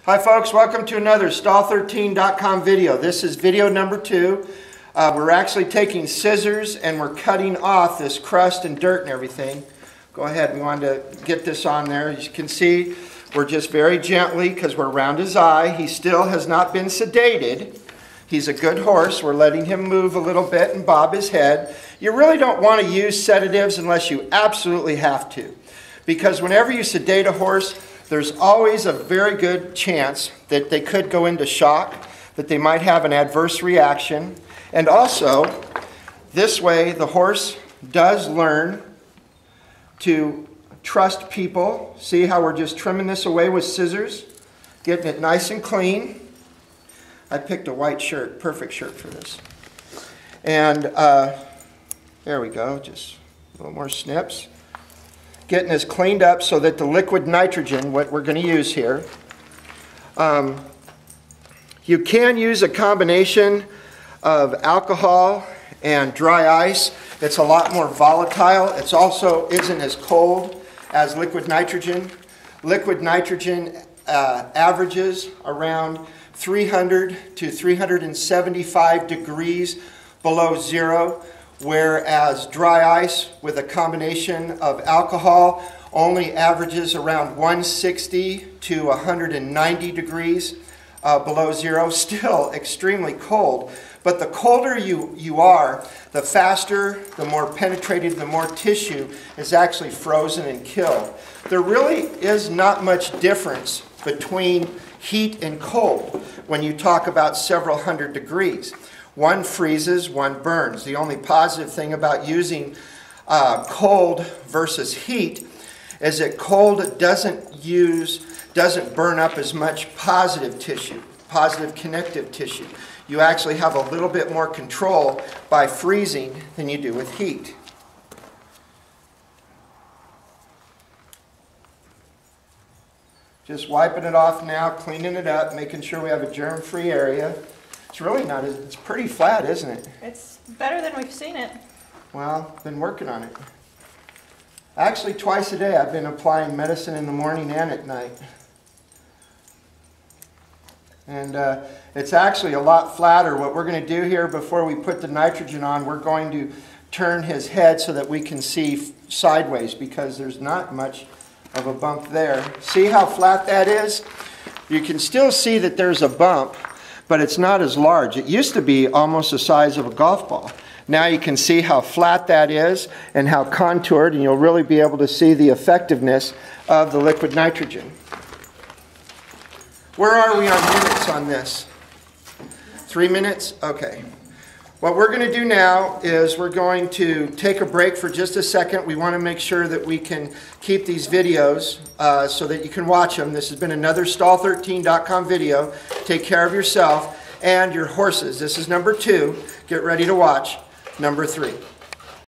Hi folks, welcome to another Stall13.com video. This is video number 2. We're actually taking scissors and we're cutting off this crust and dirt and everything. Go ahead, we wanted to get this on there. As you can see, we're just very gently, because we're around his eye. He still has not been sedated. He's a good horse. We're letting him move a little bit and bob his head. You really don't want to use sedatives unless you absolutely have to, because whenever you sedate a horse, there's always a very good chance that they could go into shock, that they might have an adverse reaction. And also, this way the horse does learn to trust people. See how we're just trimming this away with scissors, getting it nice and clean. I picked a white shirt, perfect shirt for this. And there we go, just a little more snips. Getting this cleaned up so that the liquid nitrogen, what we're going to use here, you can use a combination of alcohol and dry ice. It's a lot more volatile. It's also isn't as cold as liquid nitrogen. Liquid nitrogen averages around 300 to 375 degrees below zero. Whereas dry ice with a combination of alcohol only averages around 160 to 190 degrees below zero. Still extremely cold. But the colder you are, the faster, the more penetrated, the more tissue is actually frozen and killed. There really is not much difference between heat and cold when you talk about several hundred degrees. One freezes, one burns. The only positive thing about using cold versus heat is that cold doesn't burn up as much positive tissue, positive connective tissue. You actually have a little bit more control by freezing than you do with heat. Just wiping it off now, cleaning it up, making sure we have a germ-free area. It's really not, it's pretty flat, isn't it? It's better than we've seen it. Well, I've been working on it. Actually, twice a day I've been applying medicine in the morning and at night. And it's actually a lot flatter. What we're going to do here before we put the nitrogen on, we're going to turn his head so that we can see sideways, because there's not much of a bump there. See how flat that is? You can still see that there's a bump, but it's not as large. It used to be almost the size of a golf ball. Now you can see how flat that is and how contoured, and you'll really be able to see the effectiveness of the liquid nitrogen. Where are we on minutes on this? 3 minutes? Okay. What we're going to do now is we're going to take a break for just a second. We want to make sure that we can keep these videos so that you can watch them. This has been another Stall13.com video. Take care of yourself and your horses. This is number 2. Get ready to watch number 3.